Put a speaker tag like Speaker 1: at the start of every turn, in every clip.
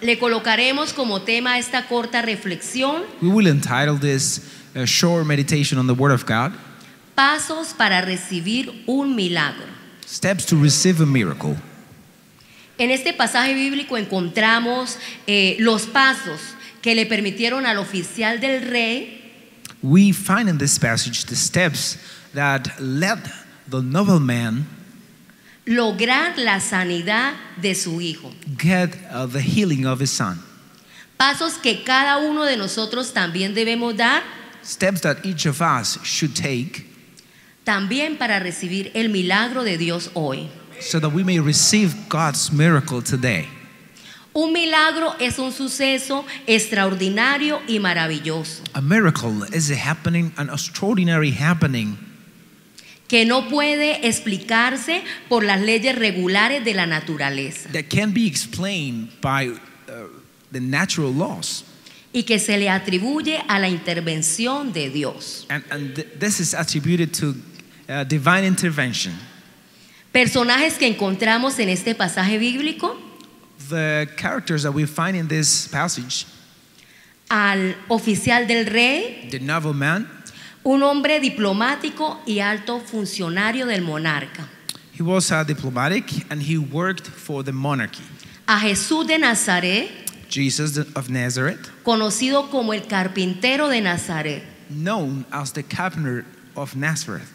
Speaker 1: Le colocaremos como tema esta corta reflexión:
Speaker 2: We will entitle this short meditation on the Word of God,
Speaker 1: Pasos para recibir un milagro.
Speaker 2: Steps to receive a miracle.
Speaker 1: En este pasaje bíblico encontramos los pasos que le permitieron al oficial del rey
Speaker 2: We find in this passage the steps that led the nobleman
Speaker 1: lograr la sanidad de su hijo.
Speaker 2: get the healing of his son.
Speaker 1: Pasos que cada uno de nosotros también debemos dar,
Speaker 2: Steps that each of us should take
Speaker 1: también para recibir el milagro de Dios hoy.
Speaker 2: so that we may receive God's miracle today.
Speaker 1: Un milagro es un suceso extraordinario y maravilloso
Speaker 2: A miracle is a happening, an extraordinary happening
Speaker 1: que no puede explicarse por las leyes regulares de la naturaleza
Speaker 2: that can be explained by the natural laws.
Speaker 1: y que se le atribuye a la intervención de Dios.
Speaker 2: This is attributed to divine intervention.
Speaker 1: Personajes que encontramos en este pasaje bíblico:
Speaker 2: The characters that we find in this passage,
Speaker 1: al oficial del rey,
Speaker 2: the nobleman,
Speaker 1: un hombre diplomático y alto funcionario del monarca;
Speaker 2: he was diplomatic and he worked for the monarchy.
Speaker 1: a Jesús de Nazaret,
Speaker 2: Jesus of Nazareth,
Speaker 1: conocido como el carpintero de Nazaret;
Speaker 2: known as the carpenter of Nazareth,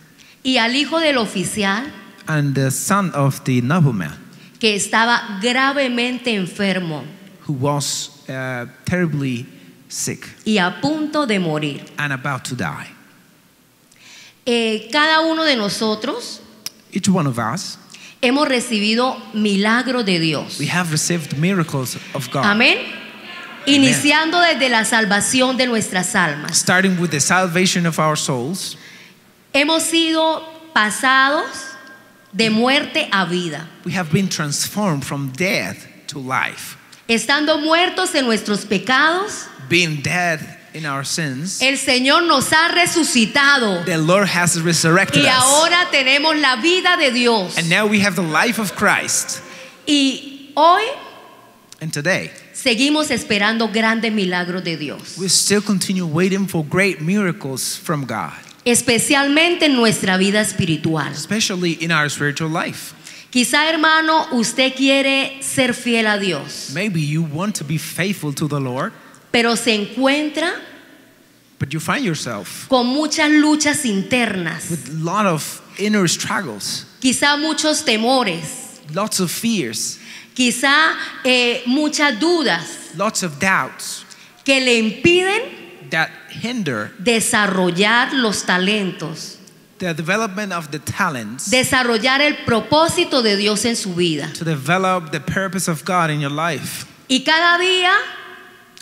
Speaker 1: y al hijo del oficial,
Speaker 2: and the son of the nobleman,
Speaker 1: que estaba gravemente enfermo
Speaker 2: who was terribly sick
Speaker 1: y a punto de morir.
Speaker 2: and about to die.
Speaker 1: Cada uno de nosotros
Speaker 2: Each one of us,
Speaker 1: hemos recibido milagros de Dios.
Speaker 2: we have received miracles of God.
Speaker 1: Amén. Iniciando desde la salvación de nuestras almas.
Speaker 2: Starting with the salvation of our souls,
Speaker 1: Hemos sido pasados de muerte a vida,
Speaker 2: we have been transformed from death to life.
Speaker 1: estando muertos en nuestros pecados.
Speaker 2: Being dead in our sins,
Speaker 1: El Señor nos ha resucitado
Speaker 2: the Lord has resurrected
Speaker 1: y
Speaker 2: us.
Speaker 1: ahora tenemos la vida de Dios.
Speaker 2: And now we have the life of Christ.
Speaker 1: Y hoy
Speaker 2: And today,
Speaker 1: seguimos esperando grandes milagros de Dios,
Speaker 2: we still continue waiting for great miracles from God,
Speaker 1: especialmente en nuestra vida espiritual.
Speaker 2: especially in our spiritual life.
Speaker 1: Quizá, hermano, usted quiere ser fiel a Dios,
Speaker 2: Maybe you want to be faithful to the Lord,
Speaker 1: pero se encuentra
Speaker 2: but you find yourself
Speaker 1: con muchas luchas internas,
Speaker 2: with a lot of inner struggles,
Speaker 1: quizá muchos temores,
Speaker 2: lots of fears,
Speaker 1: quizá muchas dudas
Speaker 2: lots of doubts
Speaker 1: que le impiden
Speaker 2: that hinder
Speaker 1: desarrollar los talentos,
Speaker 2: the development of the talents,
Speaker 1: desarrollar el propósito de Dios en su vida.
Speaker 2: to develop the purpose of God in your life.
Speaker 1: Y cada día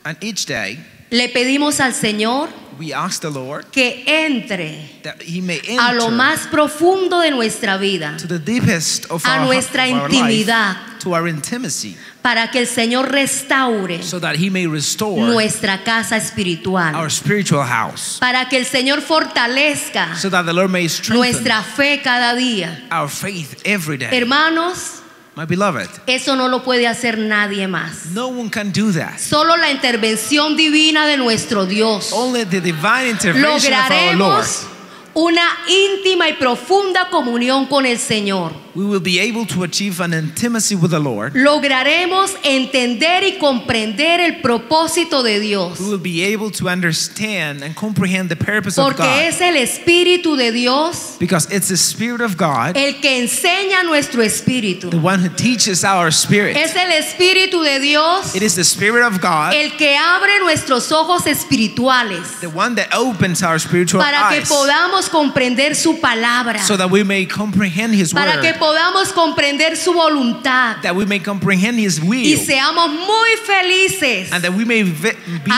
Speaker 2: And each day,
Speaker 1: le pedimos al Señor
Speaker 2: we ask the Lord
Speaker 1: que entre
Speaker 2: that He may
Speaker 1: a lo
Speaker 2: enter
Speaker 1: más profundo de nuestra vida,
Speaker 2: to the deepest of
Speaker 1: a
Speaker 2: our
Speaker 1: nuestra
Speaker 2: life,
Speaker 1: intimidad,
Speaker 2: to our intimacy,
Speaker 1: para que el Señor restaure
Speaker 2: so that He may restore
Speaker 1: nuestra casa
Speaker 2: our
Speaker 1: espiritual,
Speaker 2: spiritual house,
Speaker 1: para que el Señor fortalezca
Speaker 2: so that the Lord may strengthen
Speaker 1: nuestra fe cada día.
Speaker 2: our faith every day.
Speaker 1: Hermanos,
Speaker 2: My beloved,
Speaker 1: eso no lo puede hacer nadie más.
Speaker 2: no one can do that.
Speaker 1: Solo la intervención divina de nuestro Dios.
Speaker 2: Only the divine intervention of our Lord.
Speaker 1: Lograremos una íntima y profunda comunión con el Señor.
Speaker 2: We will be able to achieve an intimacy with the Lord.
Speaker 1: Lograremos entender y comprender el propósito de Dios,
Speaker 2: We will be able to understand and comprehend the purpose of
Speaker 1: porque
Speaker 2: God.
Speaker 1: es el Espíritu de Dios
Speaker 2: Because it's the Spirit of God,
Speaker 1: el que enseña nuestro espíritu.
Speaker 2: the one who teaches our spirit.
Speaker 1: Es el Espíritu de Dios
Speaker 2: It is the Spirit of God,
Speaker 1: el que abre nuestros ojos espirituales
Speaker 2: the one that opens our spiritual
Speaker 1: para que
Speaker 2: eyes,
Speaker 1: podamos comprender su palabra,
Speaker 2: so that we may comprehend His
Speaker 1: para que
Speaker 2: word,
Speaker 1: podamos comprender su voluntad
Speaker 2: that we may comprehend His
Speaker 1: y
Speaker 2: will,
Speaker 1: seamos muy felices
Speaker 2: and that we may be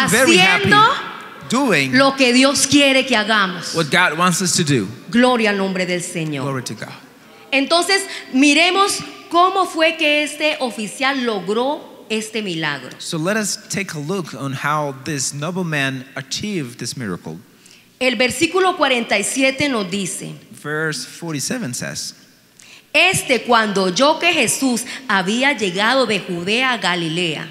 Speaker 2: very happy
Speaker 1: haciendo
Speaker 2: doing
Speaker 1: lo que Dios quiere que hagamos.
Speaker 2: what God wants us to do.
Speaker 1: Gloria al nombre del Señor.
Speaker 2: Glory to God.
Speaker 1: Entonces, miremos cómo fue que este oficial logró este milagro.
Speaker 2: So let us take a look on how this nobleman achieved this miracle.
Speaker 1: El versículo 47 nos dice:
Speaker 2: Verse 47 says,
Speaker 1: cuando oyó que Jesús había llegado de Judea a Galilea,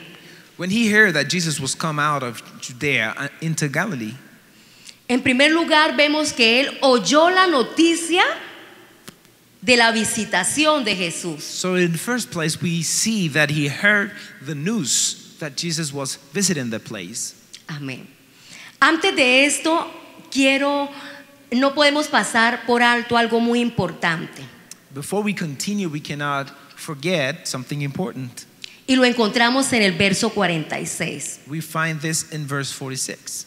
Speaker 2: When he heard that Jesus was come out of Judea into Galilee,
Speaker 1: En primer lugar, vemos que él oyó la noticia de la visitación de Jesús.
Speaker 2: so in the first place, we see that he heard the news that Jesus was visiting the place.
Speaker 1: Amén. Antes de esto, no podemos pasar por alto algo muy importante.
Speaker 2: Before we continue, we cannot forget something important.
Speaker 1: Y lo encontramos en el verso 46.
Speaker 2: We find this in verse 46.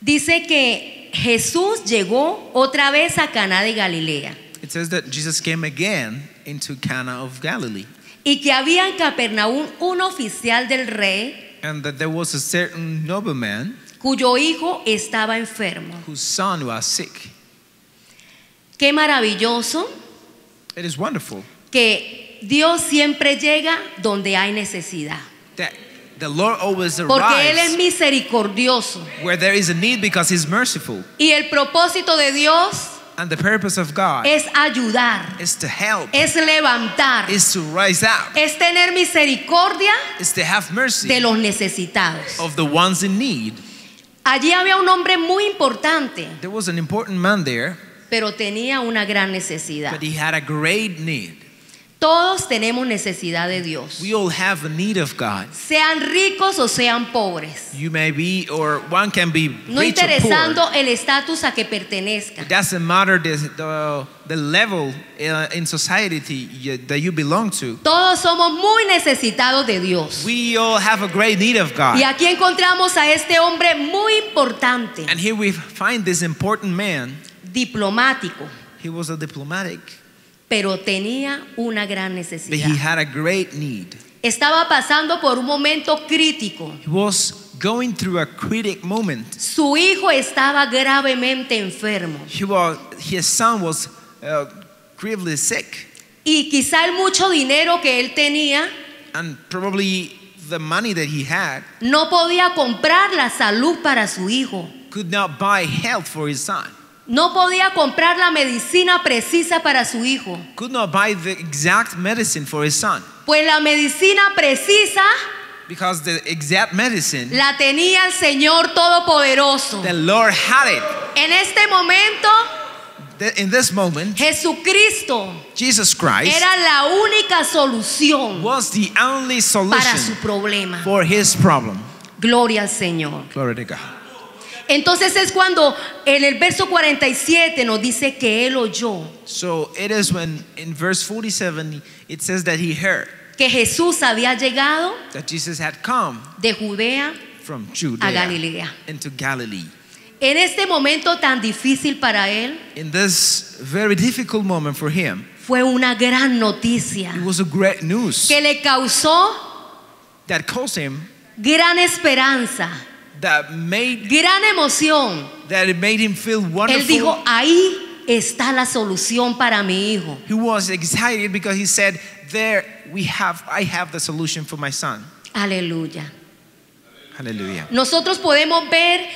Speaker 1: Dice que Jesús llegó otra vez a Caná de Galilea
Speaker 2: It says that Jesus came again into Cana of Galilee,
Speaker 1: y que había en Capernaum un oficial del rey
Speaker 2: and that there was a certain nobleman
Speaker 1: cuyo hijo estaba enfermo.
Speaker 2: whose son was sick.
Speaker 1: Qué maravilloso
Speaker 2: It is wonderful
Speaker 1: que Dios siempre llega donde hay necesidad,
Speaker 2: that the Lord always
Speaker 1: porque Él es
Speaker 2: arrives
Speaker 1: misericordioso
Speaker 2: where there is a need because He's merciful.
Speaker 1: y el propósito de Dios
Speaker 2: And the purpose of God
Speaker 1: es ayudar,
Speaker 2: is to help,
Speaker 1: es levantar,
Speaker 2: is to rise up,
Speaker 1: es tener misericordia
Speaker 2: is to have mercy
Speaker 1: de los necesitados.
Speaker 2: of the ones in need.
Speaker 1: Allí había un hombre muy importante,
Speaker 2: There was an important man there,
Speaker 1: pero tenía una gran necesidad.
Speaker 2: but he had a great need.
Speaker 1: Todos tenemos necesidad de Dios,
Speaker 2: We all have a need of God.
Speaker 1: sean ricos o sean pobres,
Speaker 2: You may be, or one can be
Speaker 1: no
Speaker 2: rich or poor.
Speaker 1: interesando el estatus a que pertenezca.
Speaker 2: It doesn't matter the level in society that you belong to.
Speaker 1: Todos somos muy necesitados de Dios.
Speaker 2: We all have a great need of God.
Speaker 1: Y aquí encontramos a este hombre muy importante,
Speaker 2: And here we find this important man.
Speaker 1: diplomático,
Speaker 2: He was a diplomatic,
Speaker 1: pero tenía una gran
Speaker 2: but
Speaker 1: necesidad.
Speaker 2: he had a great need.
Speaker 1: Estaba pasando por un momento crítico.
Speaker 2: He was going through a critical moment.
Speaker 1: Su hijo estaba gravemente enfermo
Speaker 2: His son was gravely sick,
Speaker 1: y quizá el mucho dinero que él tenía
Speaker 2: and probably the money that he had
Speaker 1: no podía comprar la salud para su hijo.
Speaker 2: could not buy health for his son.
Speaker 1: No podía comprar la medicina precisa para su hijo.
Speaker 2: Could not buy the exact medicine for his son,
Speaker 1: Pues la medicina precisa
Speaker 2: because the exact medicine,
Speaker 1: la tenía el Señor Todopoderoso.
Speaker 2: the Lord had it.
Speaker 1: En este momento,
Speaker 2: In this moment,
Speaker 1: Jesucristo
Speaker 2: Jesus Christ
Speaker 1: era la única solución
Speaker 2: was the only
Speaker 1: para su
Speaker 2: solution
Speaker 1: problema.
Speaker 2: for his problem.
Speaker 1: Gloria al Señor.
Speaker 2: Glory to God.
Speaker 1: Entonces es cuando en el verso 47 nos dice que él oyó
Speaker 2: So it is when in verse 47 it says that he heard
Speaker 1: que Jesús había llegado
Speaker 2: that Jesus had come
Speaker 1: de Judea
Speaker 2: from
Speaker 1: a
Speaker 2: Judea
Speaker 1: Galilea.
Speaker 2: into Galilee.
Speaker 1: En este momento tan difícil para él,
Speaker 2: In this very difficult moment for him,
Speaker 1: fue una gran noticia
Speaker 2: it was a great news
Speaker 1: que le causó
Speaker 2: that caused him,
Speaker 1: gran esperanza,
Speaker 2: that made
Speaker 1: gran emoción.
Speaker 2: that it made him feel
Speaker 1: Él
Speaker 2: wonderful.
Speaker 1: dijo, ahí está la solución para mi hijo.
Speaker 2: He was excited because he said, I have the solution for my son.
Speaker 1: Aleluya.
Speaker 2: Hallelujah.
Speaker 1: Nosotros podemos ver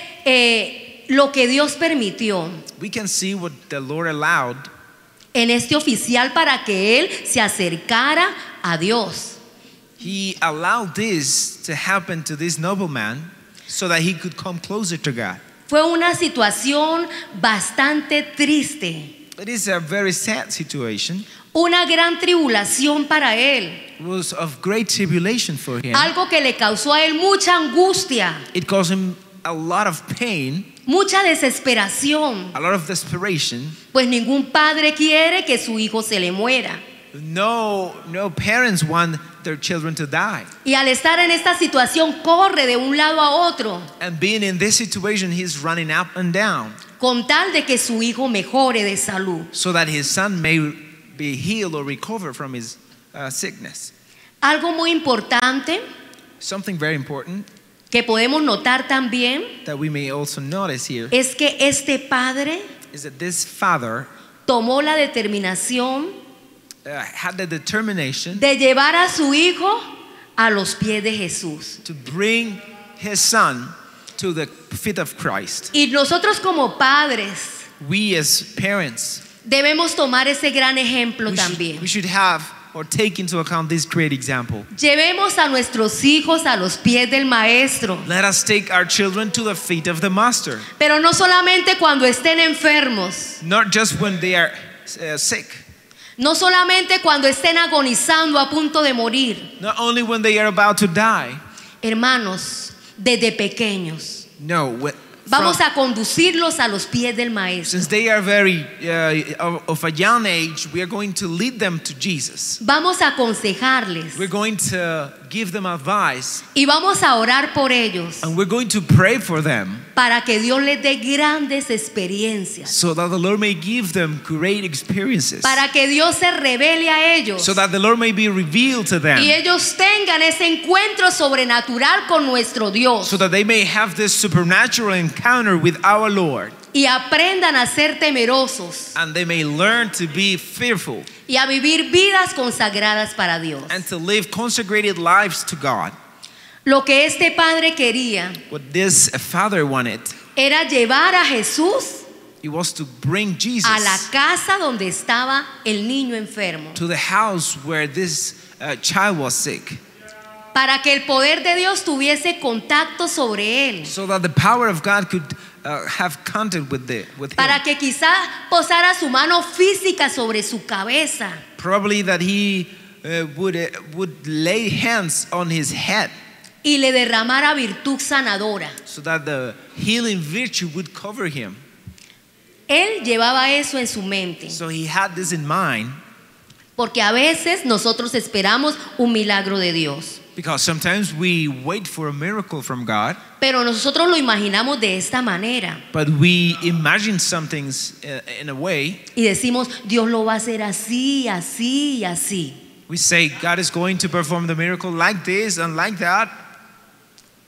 Speaker 1: lo que Dios permitió
Speaker 2: We can see what the Lord allowed
Speaker 1: en este oficial para que él se acercara a Dios.
Speaker 2: He allowed this to happen to this nobleman so that he could come closer to God.
Speaker 1: Fue una situación bastante triste,
Speaker 2: It is a very sad situation.
Speaker 1: una gran tribulación para él,
Speaker 2: It was of great tribulation for him.
Speaker 1: algo que le causó a él mucha angustia,
Speaker 2: It caused him a lot of pain,
Speaker 1: mucha desesperación,
Speaker 2: a lot of desperation.
Speaker 1: pues ningún padre quiere que su hijo se le muera.
Speaker 2: No parents want their children to die.
Speaker 1: Y al estar en esta situación corre de un lado a otro
Speaker 2: And being in this situation, he's running up and down
Speaker 1: con tal de que su hijo mejore de salud.
Speaker 2: so that his son may be healed or recover from his sickness.
Speaker 1: Algo muy importante
Speaker 2: Something very important
Speaker 1: que podemos notar también
Speaker 2: that we may also notice here
Speaker 1: es que este padre
Speaker 2: is that this father
Speaker 1: tomó la determinación
Speaker 2: had the determination
Speaker 1: de llevar a su hijo a los pies de Jesús.
Speaker 2: to bring his son to the feet of Christ.
Speaker 1: Y nosotros como padres
Speaker 2: We as parents,
Speaker 1: debemos tomar ese gran ejemplo también.
Speaker 2: we should have or take into account this great example.
Speaker 1: Llevemos a nuestros hijos a los pies del maestro,
Speaker 2: Let us take our children to the feet of the master,
Speaker 1: pero no solamente cuando estén enfermos,
Speaker 2: not just when they are sick,
Speaker 1: no solamente cuando estén agonizando a punto de morir.
Speaker 2: not only when they are about to die.
Speaker 1: Hermanos, desde pequeños,
Speaker 2: No,
Speaker 1: vamos a conducirlos a los pies del maestro.
Speaker 2: since they are very of a young age, we are going to lead them to Jesus.
Speaker 1: Vamos a aconsejarles
Speaker 2: We're going to give them advice,
Speaker 1: y vamos a orar por ellos
Speaker 2: and we're going to pray for them
Speaker 1: para que Dios les dé grandes experiencias,
Speaker 2: so that the Lord may give them great experiences,
Speaker 1: para que Dios se revele a ellos
Speaker 2: so that the Lord may be revealed to them,
Speaker 1: y ellos tengan ese encuentro sobrenatural con nuestro Dios
Speaker 2: so that they may have this supernatural encounter with our Lord,
Speaker 1: y aprendan a ser temerosos
Speaker 2: and they may learn to be fearful
Speaker 1: y a vivir vidas consagradas para Dios.
Speaker 2: and to live consecrated lives to God.
Speaker 1: Lo que este padre quería
Speaker 2: What this father wanted,
Speaker 1: era llevar a Jesús
Speaker 2: it was to bring Jesus
Speaker 1: a la casa donde estaba el niño enfermo,
Speaker 2: to the house where this child was sick,
Speaker 1: para que el poder de Dios tuviese contacto sobre él,
Speaker 2: so that the power of God could have contact with him.
Speaker 1: para que quizá posara su mano física sobre su cabeza
Speaker 2: Probably that he would lay hands on his head,
Speaker 1: y le derramara virtud sanadora.
Speaker 2: so that the healing virtue would cover him.
Speaker 1: Él llevaba eso en su mente,
Speaker 2: So he had this in mind,
Speaker 1: porque a veces nosotros esperamos un milagro de Dios,
Speaker 2: because sometimes we wait for a miracle from God,
Speaker 1: pero nosotros lo imaginamos de esta manera
Speaker 2: but we imagine some things in a way.
Speaker 1: y decimos, Dios lo va a hacer así, así y así.
Speaker 2: We say God is going to perform the miracle like this and like that,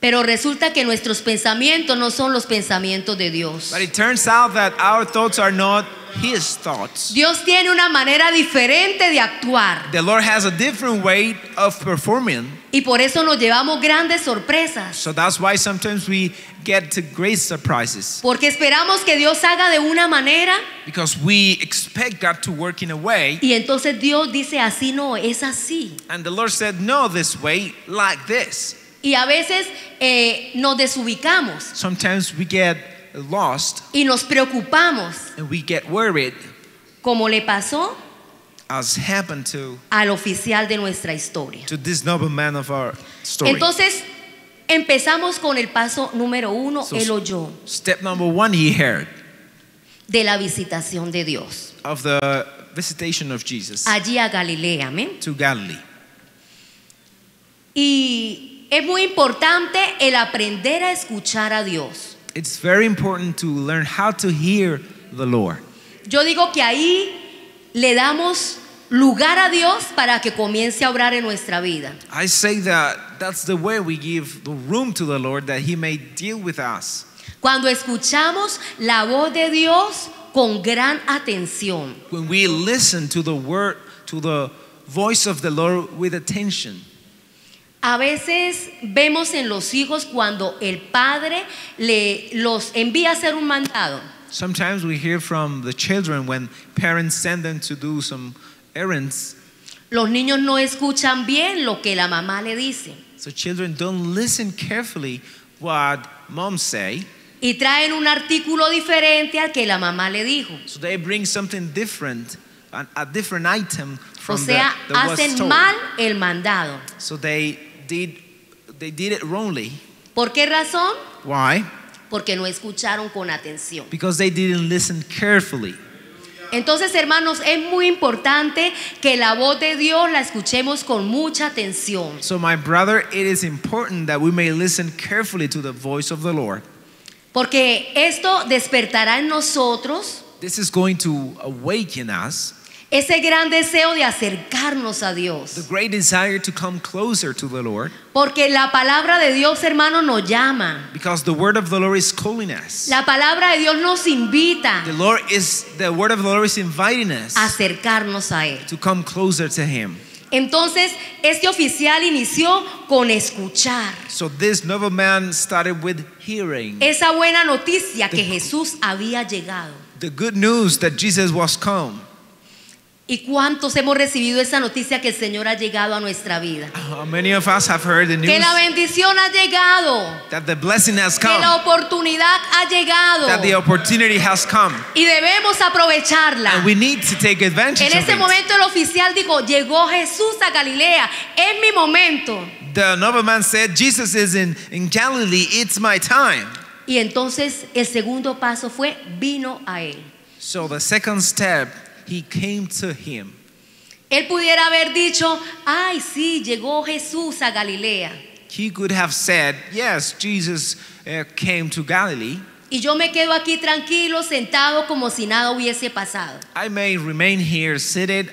Speaker 1: Pero resulta que nuestros pensamientos no son los pensamientos de Dios.
Speaker 2: but it turns out that our thoughts are not his thoughts.
Speaker 1: Dios tiene una manera diferente de actuar
Speaker 2: The Lord has a different way of performing,
Speaker 1: y por eso nos llevamos grandes sorpresas,
Speaker 2: so that's why sometimes we get to great surprises,
Speaker 1: porque esperamos que Dios haga de una manera
Speaker 2: because we expect God to work in a way,
Speaker 1: y entonces Dios dice así no, es así.
Speaker 2: and the Lord said no, this way, like this.
Speaker 1: Y a veces nos desubicamos
Speaker 2: Sometimes we get lost
Speaker 1: y nos preocupamos,
Speaker 2: and we get worried,
Speaker 1: como le pasó
Speaker 2: as happened to
Speaker 1: al oficial de nuestra historia.
Speaker 2: this nobleman of our story.
Speaker 1: Entonces empezamos con el paso número 1,
Speaker 2: So,
Speaker 1: él oyó
Speaker 2: step number 1, he heard
Speaker 1: de la visitación de Dios
Speaker 2: of the visitation of Jesus
Speaker 1: allí a Galilea, amén.
Speaker 2: to Galilee.
Speaker 1: Y es muy importante el aprender a escuchar a Dios.
Speaker 2: It's very important to learn how to hear the Lord.
Speaker 1: Yo digo que ahí le damos lugar a Dios para que comience a obrar en nuestra vida.
Speaker 2: I say that that's the way we give the room to the Lord, that he may deal with us.
Speaker 1: Cuando escuchamos la voz de Dios con gran atención.
Speaker 2: When we listen to the word, to the voice of the Lord with attention.
Speaker 1: A veces vemos en los hijos cuando el padre los envía a hacer un mandado.
Speaker 2: Sometimes we hear from the children when parents send them to do some errands.
Speaker 1: Los niños no escuchan bien lo que la mamá le dice
Speaker 2: So children don't listen carefully what moms say.
Speaker 1: y traen un artículo diferente al que la mamá le dijo.
Speaker 2: So they bring something different, a different item
Speaker 1: O
Speaker 2: from
Speaker 1: sea,
Speaker 2: that was
Speaker 1: hacen
Speaker 2: told.
Speaker 1: mal el mandado.
Speaker 2: So they did it wrongly.
Speaker 1: ¿Por qué razón?
Speaker 2: Why?
Speaker 1: Porque no escucharon con atención.
Speaker 2: Because they didn't listen carefully.
Speaker 1: Entonces, hermanos, es muy importante que la voz de Dios la escuchemos con mucha atención.
Speaker 2: So my brother, it is important that we may listen carefully to the voice of the Lord.
Speaker 1: Porque esto despertará en nosotros
Speaker 2: This is going to awaken us
Speaker 1: ese gran deseo de acercarnos a
Speaker 2: the
Speaker 1: Dios.
Speaker 2: great desire to come closer to the Lord,
Speaker 1: Porque la palabra de Dios, hermano, nos llama.
Speaker 2: because the word of the Lord is calling us.
Speaker 1: La palabra de Dios nos invita
Speaker 2: The word of the Lord is inviting us
Speaker 1: a acercarnos a Él.
Speaker 2: to come closer to him.
Speaker 1: Entonces, este oficial inició con escuchar
Speaker 2: So this nobleman started with hearing
Speaker 1: esa buena noticia que Jesús había llegado.
Speaker 2: the good news that Jesus was come.
Speaker 1: ¿Y cuántos hemos recibido esa noticia que el Señor ha llegado a nuestra vida?
Speaker 2: How many of us have heard the
Speaker 1: Que
Speaker 2: news
Speaker 1: la bendición ha llegado,
Speaker 2: that the blessing has
Speaker 1: que
Speaker 2: come,
Speaker 1: la oportunidad ha llegado
Speaker 2: that the opportunity has come,
Speaker 1: y debemos aprovecharla.
Speaker 2: and we need to take advantage
Speaker 1: En
Speaker 2: of
Speaker 1: ese
Speaker 2: it?
Speaker 1: momento el oficial dijo, llegó Jesús a Galilea, es mi momento.
Speaker 2: The nobleman said, Jesus is in Galilee, it's my time.
Speaker 1: Y entonces el segundo paso fue, vino a él.
Speaker 2: So the second step, he came to him.
Speaker 1: Él pudiera haber dicho, ay sí, llegó Jesús a Galilea.
Speaker 2: He could have said, yes, Jesus came to Galilee.
Speaker 1: Y yo me quedo aquí tranquilo, sentado como si nada hubiese pasado.
Speaker 2: I may remain here seated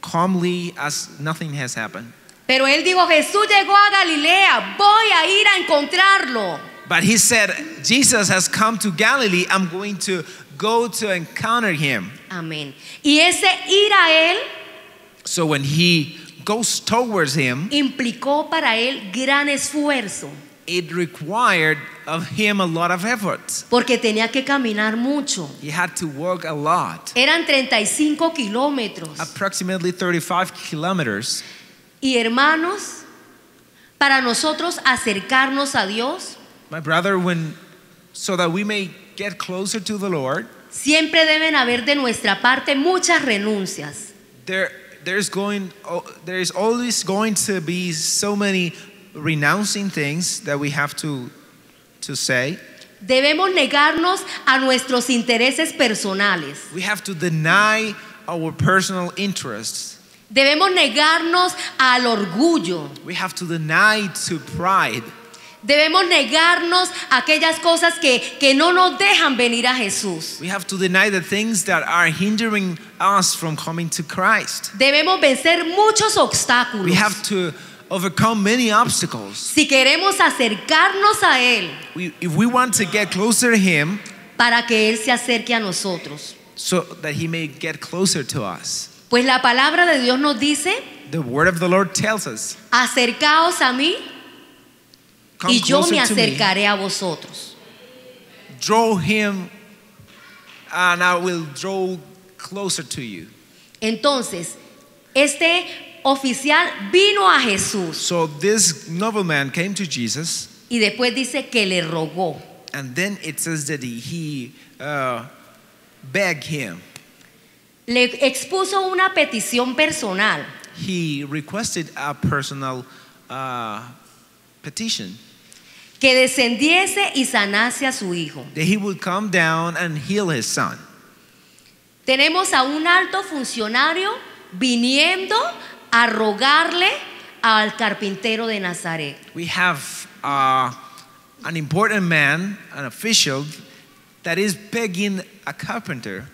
Speaker 2: calmly as nothing has happened.
Speaker 1: Pero él dijo, Jesús llegó a Galilea, voy a ir a encontrarlo.
Speaker 2: But he said, Jesus has come to Galilee, I'm going to go to encounter him.
Speaker 1: Amén. Y ese ir a él
Speaker 2: So when he goes towards him,
Speaker 1: implicó para él gran esfuerzo,
Speaker 2: it required of him a lot of effort.
Speaker 1: porque tenía que caminar mucho.
Speaker 2: He had to walk a lot,
Speaker 1: Eran 35 kilómetros.
Speaker 2: approximately 35 kilometers.
Speaker 1: Y hermanos, para nosotros acercarnos a Dios,
Speaker 2: My brother, so that we may get closer to the Lord,
Speaker 1: siempre deben haber de nuestra parte muchas renuncias.
Speaker 2: there is always going to be so many renouncing things that we have to say.
Speaker 1: Debemos negarnos a nuestros intereses personales.
Speaker 2: We have to deny our personal interests.
Speaker 1: Debemos negarnos al orgullo.
Speaker 2: We have to deny to pride.
Speaker 1: Debemos negarnos a aquellas cosas que no nos dejan venir a Jesús.
Speaker 2: We have to deny the things that are hindering us from coming to Christ.
Speaker 1: Debemos vencer muchos obstáculos.
Speaker 2: We have to overcome many obstacles.
Speaker 1: Si queremos acercarnos a Él,
Speaker 2: If we want to get closer to Him,
Speaker 1: para que Él se acerque a nosotros.
Speaker 2: so that He may get closer to us.
Speaker 1: Pues la palabra de Dios nos dice,
Speaker 2: The word of the Lord tells us,
Speaker 1: acercaos a mí
Speaker 2: come
Speaker 1: y yo me
Speaker 2: closer to me,
Speaker 1: acercaré a vosotros.
Speaker 2: draw Him, and I will draw closer to you.
Speaker 1: Entonces, este oficial vino a Jesús
Speaker 2: So this nobleman came to Jesus,
Speaker 1: y después dice que le rogó.
Speaker 2: and then it says that he begged him.
Speaker 1: Le expuso una petición personal.
Speaker 2: He requested a personal petition
Speaker 1: Que descendiese y sanase a su hijo.
Speaker 2: that he would come down and heal his son.
Speaker 1: Tenemos a un alto funcionario viniendo a rogarle al carpintero de Nazaret.
Speaker 2: We have an important man, an official, that is begging a carpenter.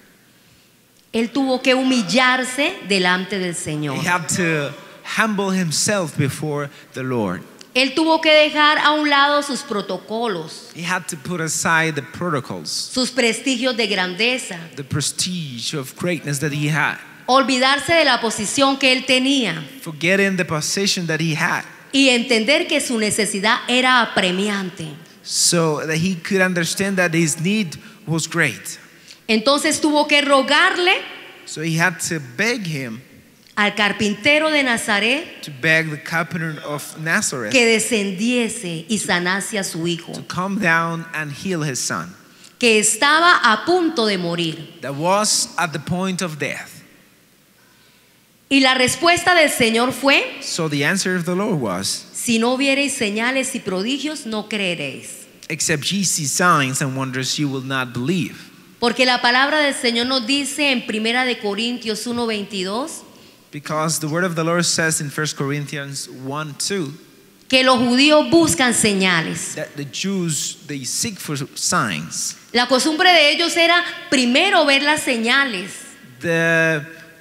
Speaker 1: Él tuvo que humillarse delante del Señor.
Speaker 2: He had to humble himself before the Lord.
Speaker 1: Él tuvo que dejar a un lado sus protocolos,
Speaker 2: He had to put aside the protocols,
Speaker 1: sus prestigios de grandeza,
Speaker 2: the prestige of greatness that he had,
Speaker 1: olvidarse de la posición que él tenía
Speaker 2: forgetting the position that he had,
Speaker 1: y entender que su necesidad era apremiante.
Speaker 2: so that he could understand that his need was great.
Speaker 1: Entonces tuvo que rogarle
Speaker 2: So he had to beg him,
Speaker 1: al carpintero de Nazaret
Speaker 2: to beg the carpenter of Nazareth
Speaker 1: que descendiese y sanase a su hijo,
Speaker 2: to come down and heal his son,
Speaker 1: que estaba a punto de morir.
Speaker 2: that was at the point of death.
Speaker 1: Y la respuesta del Señor fue,
Speaker 2: So the answer of the Lord was,
Speaker 1: si no viereis señales y prodigios, no creeréis.
Speaker 2: except ye see signs and wonders, you will not believe.
Speaker 1: Porque la palabra del Señor nos dice en 1 de Corintios 1:22
Speaker 2: Because the word of the Lord says in 1 Corinthians 1:2
Speaker 1: que los judíos buscan señales.
Speaker 2: that the Jews, they seek for signs.
Speaker 1: La costumbre de ellos era primero ver las señales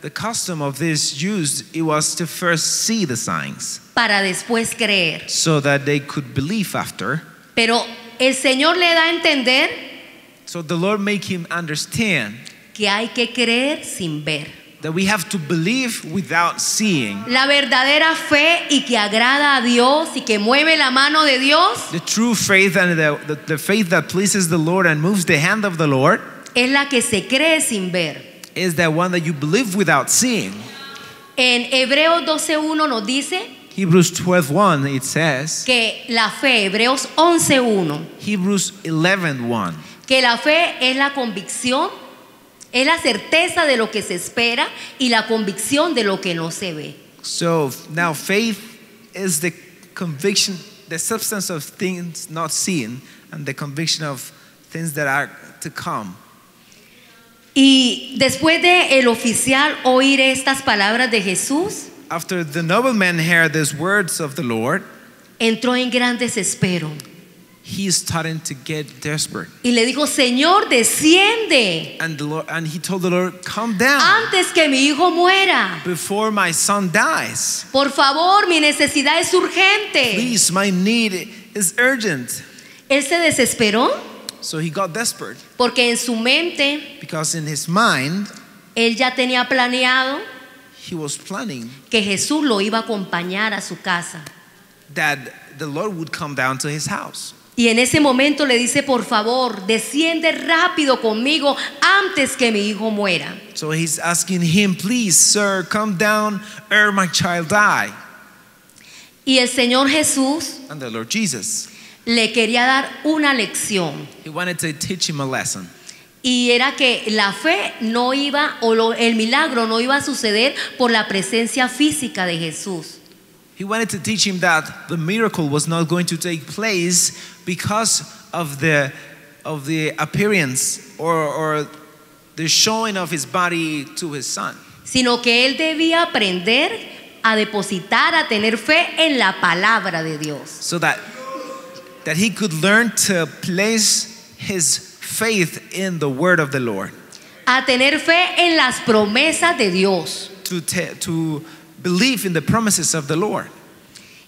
Speaker 2: The custom of these Jews, it was to first see the signs
Speaker 1: para después creer.
Speaker 2: so that they could believe after.
Speaker 1: Pero el Señor le da a entender
Speaker 2: So the Lord make him understand
Speaker 1: que hay que creer sin ver.
Speaker 2: that we have to believe without seeing.
Speaker 1: La verdadera fe y que agrada a Dios y que mueve la mano de Dios
Speaker 2: The true faith and the faith that pleases the Lord and moves the hand of the Lord
Speaker 1: es la que se cree sin ver.
Speaker 2: is that one that you believe without seeing.
Speaker 1: En Hebreos 12:1 nos dice
Speaker 2: Hebrews 12:1 it says,
Speaker 1: que la fe, Hebreos 11:1,
Speaker 2: Hebrews 11:1,
Speaker 1: que la fe es la convicción, es la certeza de lo que se espera y la convicción de lo que no se ve.
Speaker 2: so now faith is the conviction, the substance of things not seen, and the conviction of things that are to come.
Speaker 1: Y después de el oficial oír estas palabras de Jesús,
Speaker 2: After the nobleman heard these words of the Lord,
Speaker 1: entró en gran desespero
Speaker 2: he is starting to get desperate.
Speaker 1: y le dijo: Señor, desciende
Speaker 2: And he told the Lord, come down
Speaker 1: antes que mi hijo muera.
Speaker 2: before my son dies.
Speaker 1: Por favor, mi necesidad es urgente.
Speaker 2: Please, my need is urgent.
Speaker 1: Él se desesperó
Speaker 2: So he got desperate
Speaker 1: porque en su mente
Speaker 2: because in his mind,
Speaker 1: él ya tenía planeado
Speaker 2: he was planning
Speaker 1: que Jesús lo iba a acompañar a su casa.
Speaker 2: that the Lord would come down to his house.
Speaker 1: Y en ese momento le dice: por favor, desciende rápido conmigo antes que mi hijo muera.
Speaker 2: So he's asking him, please, sir, come down ere my child die.
Speaker 1: Y el Señor Jesús
Speaker 2: And the Lord Jesus,
Speaker 1: le quería dar una lección.
Speaker 2: he wanted to teach him a lesson.
Speaker 1: Y era que la fe no iba, el milagro no iba a suceder por la presencia física de Jesús.
Speaker 2: He wanted to teach him that the miracle was not going to take place because of the appearance or the showing of his body to his son,
Speaker 1: Sino que él debía aprender a depositar, a tener fe en la palabra de Dios.
Speaker 2: so that he could learn to place his faith in the word of the Lord,
Speaker 1: A tener fe en las promesas de Dios.
Speaker 2: to believe in the promises of the Lord,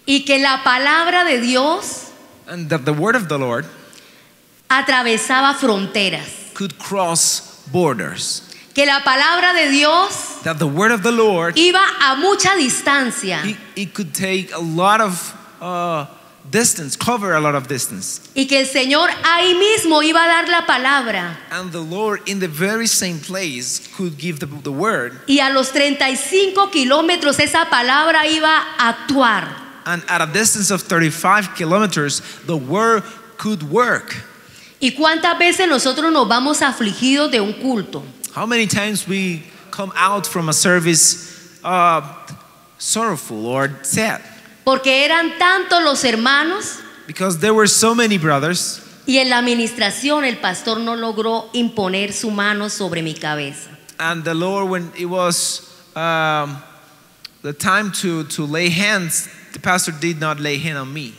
Speaker 1: Y que la palabra de Dios
Speaker 2: and that the word of the Lord
Speaker 1: atravesaba fronteras.
Speaker 2: could cross borders,
Speaker 1: Que la palabra de Dios
Speaker 2: that the word of the Lord
Speaker 1: iba a mucha distancia.
Speaker 2: it could take a lot of distance, cover a lot of distance.
Speaker 1: Y que el Señor ahí mismo iba a dar la palabra.
Speaker 2: And the Lord in the very same place could give the word.
Speaker 1: Y a los 35 kilómetros esa palabra iba a actuar.
Speaker 2: And at a distance of 35 kilometers, the word could work.
Speaker 1: ¿Y cuántas veces nosotros nos vamos afligidos de un culto?
Speaker 2: How many times we come out from a service sorrowful or sad?
Speaker 1: Porque eran tantos los hermanos
Speaker 2: Because there were so many brothers,
Speaker 1: y en la administración el pastor no logró imponer su mano sobre mi cabeza.
Speaker 2: and the Lord, when it was the time to lay hands, the pastor did not lay hand on me.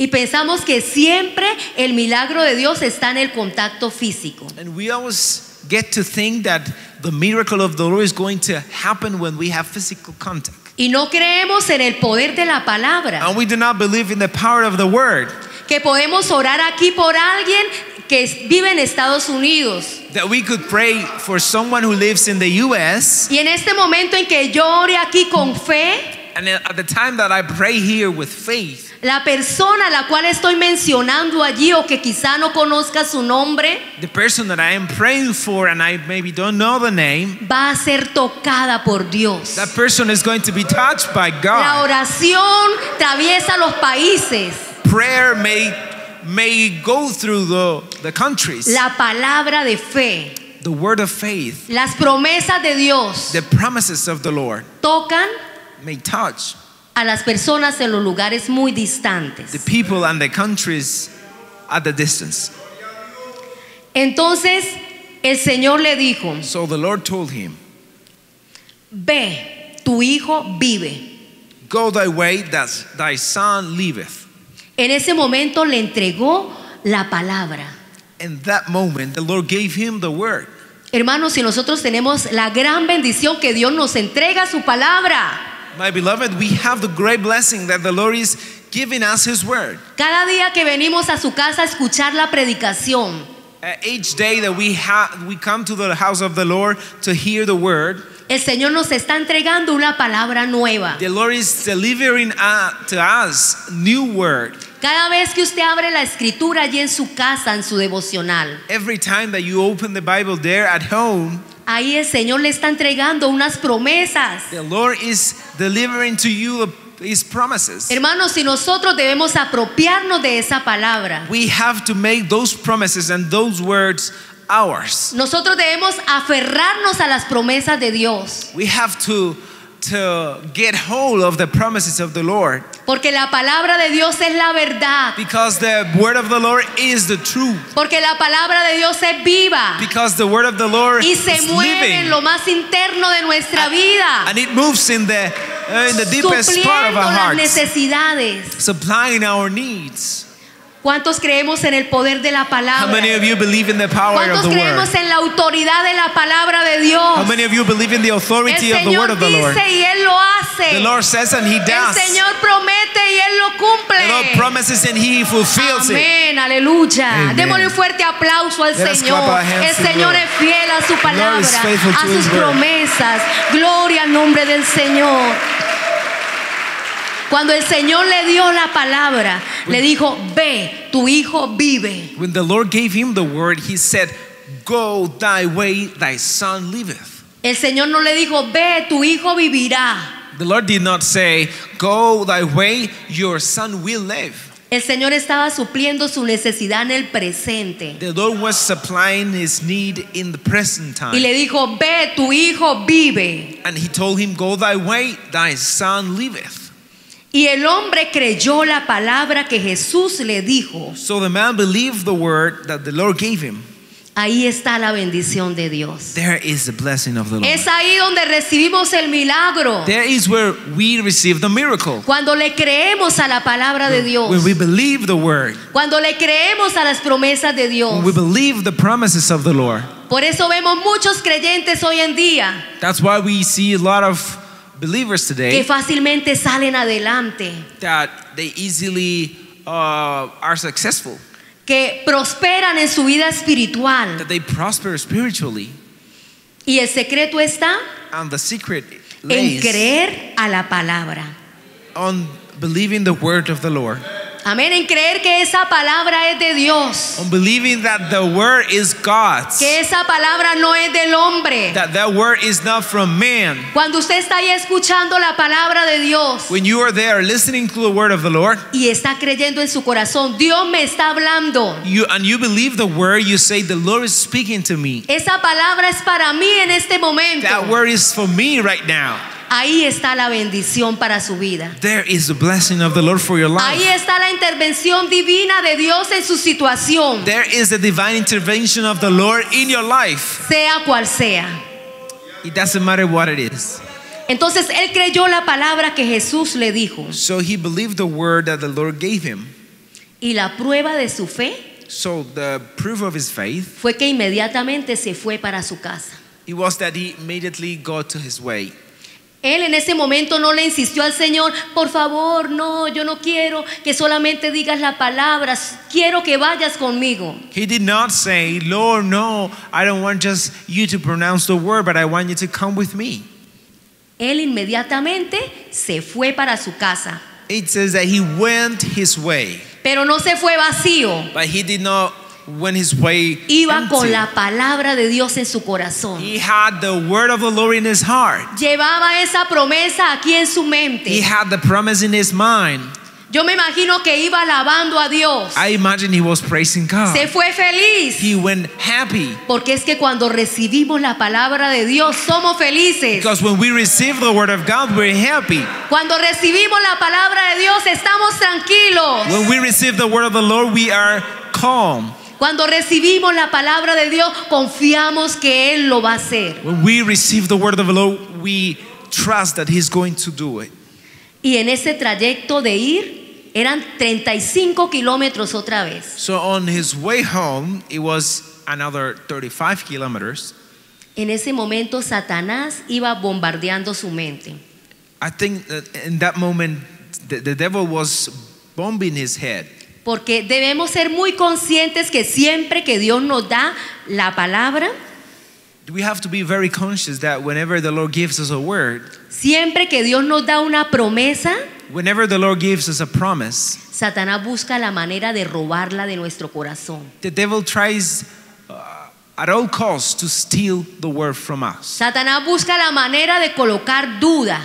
Speaker 1: Y pensamos que siempre el milagro de Dios está en el contacto físico.
Speaker 2: And we always get to think that the miracle of the Lord is going to happen when we have physical contact.
Speaker 1: Y no creemos en el poder de la palabra.
Speaker 2: And we do not believe in the power of the word.
Speaker 1: Que podemos orar aquí por alguien que vive en Estados Unidos.
Speaker 2: That we could pray for someone who lives in the US.
Speaker 1: Y en este momento en que yo ore aquí con fe,
Speaker 2: And at the time that I pray here with faith,
Speaker 1: la persona a la cual estoy mencionando allí o que quizá no conozca su nombre,
Speaker 2: the person that I am praying for and I maybe don't know the name,
Speaker 1: va a ser tocada por Dios.
Speaker 2: that person is going to be touched by
Speaker 1: La
Speaker 2: God.
Speaker 1: oración atraviesa los países.
Speaker 2: Prayer may go through the countries.
Speaker 1: La palabra de fe,
Speaker 2: The word of faith,
Speaker 1: las promesas de Dios
Speaker 2: the promises of the Lord
Speaker 1: tocan
Speaker 2: may touch
Speaker 1: a las personas en los lugares muy
Speaker 2: the
Speaker 1: distantes.
Speaker 2: people and the countries at the distance.
Speaker 1: Entonces el Señor le dijo:
Speaker 2: So the Lord told him,
Speaker 1: ve, tu hijo vive.
Speaker 2: go thy way, that thy son liveth.
Speaker 1: En ese momento le entregó la palabra.
Speaker 2: In that moment, the Lord gave him the word.
Speaker 1: Hermanos, si nosotros tenemos la gran bendición que Dios nos entrega su palabra.
Speaker 2: My beloved, we have the great blessing that the Lord is giving us his word.
Speaker 1: Cada día que venimos a su casa a escuchar la predicación,
Speaker 2: Each day that we come to the house of the Lord to hear the word,
Speaker 1: el Señor nos está entregando una palabra nueva.
Speaker 2: the Lord is delivering to us new word.
Speaker 1: Cada vez que usted abre la escritura allí en su casa, en su devocional,
Speaker 2: Every time that you open the Bible there at home,
Speaker 1: Ahí el Señor le está entregando unas promesas.
Speaker 2: The Lord is delivering to you His promises.
Speaker 1: Hermanos, si nosotros debemos apropiarnos de esa palabra,
Speaker 2: We have to make those promises and those words ours.
Speaker 1: nosotros debemos aferrarnos a las promesas de Dios,
Speaker 2: We have to get hold of the promises of the Lord,
Speaker 1: porque la palabra de Dios es la verdad,
Speaker 2: because the word of the Lord is the truth,
Speaker 1: porque la palabra de Dios es viva
Speaker 2: because the word of the Lord
Speaker 1: y se
Speaker 2: is
Speaker 1: mueve en
Speaker 2: living,
Speaker 1: lo más interno de nuestra vida,
Speaker 2: and it moves in the deepest part of
Speaker 1: supliendo
Speaker 2: our
Speaker 1: las
Speaker 2: hearts,
Speaker 1: necesidades.
Speaker 2: supplying our needs.
Speaker 1: ¿Cuántos creemos en el poder de la
Speaker 2: How
Speaker 1: palabra?
Speaker 2: many of you believe in the power of
Speaker 1: ¿Cuántos
Speaker 2: the
Speaker 1: creemos
Speaker 2: word?
Speaker 1: en la autoridad de la palabra de Dios?
Speaker 2: How many of you believe in the
Speaker 1: El
Speaker 2: authority of the word
Speaker 1: Señor
Speaker 2: of the Lord?
Speaker 1: dice y Él lo hace.
Speaker 2: The Lord says and He
Speaker 1: El
Speaker 2: does.
Speaker 1: Señor promete y Él lo cumple.
Speaker 2: The Lord promises and He fulfills it.
Speaker 1: Amén, aleluya.
Speaker 2: Amen.
Speaker 1: Démosle un fuerte aplauso al
Speaker 2: Let us
Speaker 1: Señor.
Speaker 2: clap our hands
Speaker 1: El
Speaker 2: to the
Speaker 1: Señor
Speaker 2: Lord.
Speaker 1: es fiel a su
Speaker 2: Lord
Speaker 1: palabra,
Speaker 2: is faithful
Speaker 1: a
Speaker 2: to
Speaker 1: sus
Speaker 2: His word.
Speaker 1: promesas. Gloria al nombre del Señor. Cuando el Señor le dio la palabra, le dijo: ve, tu hijo vive.
Speaker 2: When the Lord gave him the word, He said, "Go thy way, thy son liveth."
Speaker 1: El Señor no le dijo: ve, tu hijo vivirá.
Speaker 2: The Lord did not say, "Go thy way, your son will live."
Speaker 1: El Señor estaba supliendo su necesidad en el presente.
Speaker 2: The Lord was supplying his need in the present
Speaker 1: Y
Speaker 2: time.
Speaker 1: le dijo: ve, tu hijo vive.
Speaker 2: And He told him, "Go thy way, thy son liveth."
Speaker 1: Y el hombre creyó la palabra que Jesús le dijo.
Speaker 2: So the man believed the word that the Lord gave him.
Speaker 1: Ahí está la bendición de Dios.
Speaker 2: There is the blessing of the Lord.
Speaker 1: Es ahí donde recibimos el milagro.
Speaker 2: There is where we receive the miracle.
Speaker 1: Cuando le creemos a la palabra de Dios.
Speaker 2: When we believe the word.
Speaker 1: Cuando le creemos a las promesas de Dios.
Speaker 2: When we believe the promises of the Lord.
Speaker 1: Por eso vemos muchos creyentes hoy en día
Speaker 2: That's why we see a lot of believers
Speaker 1: que
Speaker 2: today
Speaker 1: fácilmente salen adelante,
Speaker 2: that they easily are successful,
Speaker 1: que prosperan en su vida espiritual.
Speaker 2: that they prosper spiritually.
Speaker 1: Y el secreto está
Speaker 2: And the secret
Speaker 1: en
Speaker 2: lays
Speaker 1: creer a la palabra.
Speaker 2: on believing the word of the Lord.
Speaker 1: Amén, en creer que esa palabra es de Dios,
Speaker 2: On believing that the word is God's.
Speaker 1: que esa palabra no es del hombre.
Speaker 2: That that word is not from man.
Speaker 1: Cuando usted está ahí escuchando la palabra de Dios
Speaker 2: When you are there listening to the word of the Lord,
Speaker 1: y está creyendo en su corazón, Dios me está hablando.
Speaker 2: you believe the word, you say, "The Lord is speaking to me."
Speaker 1: Esa palabra es para mí en este momento.
Speaker 2: That word is for me right now.
Speaker 1: Ahí está la bendición para su vida.
Speaker 2: There is the blessing of the Lord for your
Speaker 1: Ahí
Speaker 2: life.
Speaker 1: está la intervención divina de Dios en su situación,
Speaker 2: There is the divine intervention of the Lord in your life.
Speaker 1: sea cual sea.
Speaker 2: It doesn't matter what it is.
Speaker 1: Entonces él creyó la palabra que Jesús le dijo,
Speaker 2: So he believed the word that the Lord gave him.
Speaker 1: y la prueba de su fe
Speaker 2: So the proof of his faith,
Speaker 1: fue que inmediatamente se fue para su casa.
Speaker 2: it was that he immediately got to his way.
Speaker 1: Él en ese momento no le insistió al Señor: por favor, no, yo no quiero que solamente digas la palabra, quiero que vayas conmigo.
Speaker 2: He did not say, "Lord, no, I don't want just you to pronounce the word, but I want you to come with me."
Speaker 1: Él inmediatamente se fue para su casa,
Speaker 2: It says that he went his way,
Speaker 1: pero no se fue vacío.
Speaker 2: but he did not went his way
Speaker 1: Iba con
Speaker 2: empty.
Speaker 1: la palabra de Dios en su corazón.
Speaker 2: He had the word of the Lord in his heart.
Speaker 1: Llevaba esa promesa aquí en su
Speaker 2: He
Speaker 1: mente.
Speaker 2: had the promise in his mind.
Speaker 1: Yo me imagino que iba alabando a Dios.
Speaker 2: I imagine he was praising God.
Speaker 1: Se fue feliz.
Speaker 2: He went happy.
Speaker 1: Porque es que cuando recibimos la palabra de Dios somos felices.
Speaker 2: Because when we receive the word of God, we're happy.
Speaker 1: Cuando recibimos la palabra de Dios estamos tranquilos.
Speaker 2: When we receive the word of the Lord, we are calm.
Speaker 1: Cuando recibimos la palabra de Dios confiamos que Él lo va a hacer.
Speaker 2: When we receive the word of the Lord, we trust that he's going to do it.
Speaker 1: Y en ese trayecto de ir eran 35 kilómetros otra vez.
Speaker 2: So on his way home, it was another 35 kilometers.
Speaker 1: En ese momento Satanás iba bombardeando su mente.
Speaker 2: I think that in that moment, the devil was bombing his head.
Speaker 1: Porque debemos ser muy conscientes que siempre que Dios nos da la palabra,
Speaker 2: We have to be very conscious that whenever the Lord gives us a word,
Speaker 1: siempre que Dios nos da una promesa,
Speaker 2: whenever the Lord gives us a promise,
Speaker 1: Satanás busca la manera de robarla de nuestro corazón.
Speaker 2: the devil tries at all costs to steal the word from us.
Speaker 1: Satanás busca la manera de colocar duda.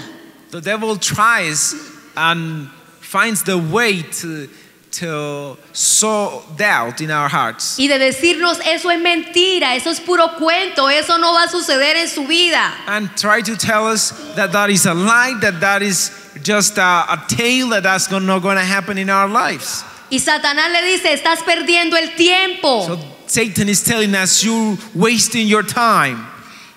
Speaker 2: The devil tries and finds the way to sow doubt in our hearts.
Speaker 1: Y de decirnos, eso es mentira, eso es puro cuento, eso no va a suceder en su vida.
Speaker 2: And try to tell us that that is a lie, that is just a tale, that's not going to happen in our lives.
Speaker 1: Y Satanás le dice, estás perdiendo el tiempo.
Speaker 2: So Satan is telling us, you're wasting your time.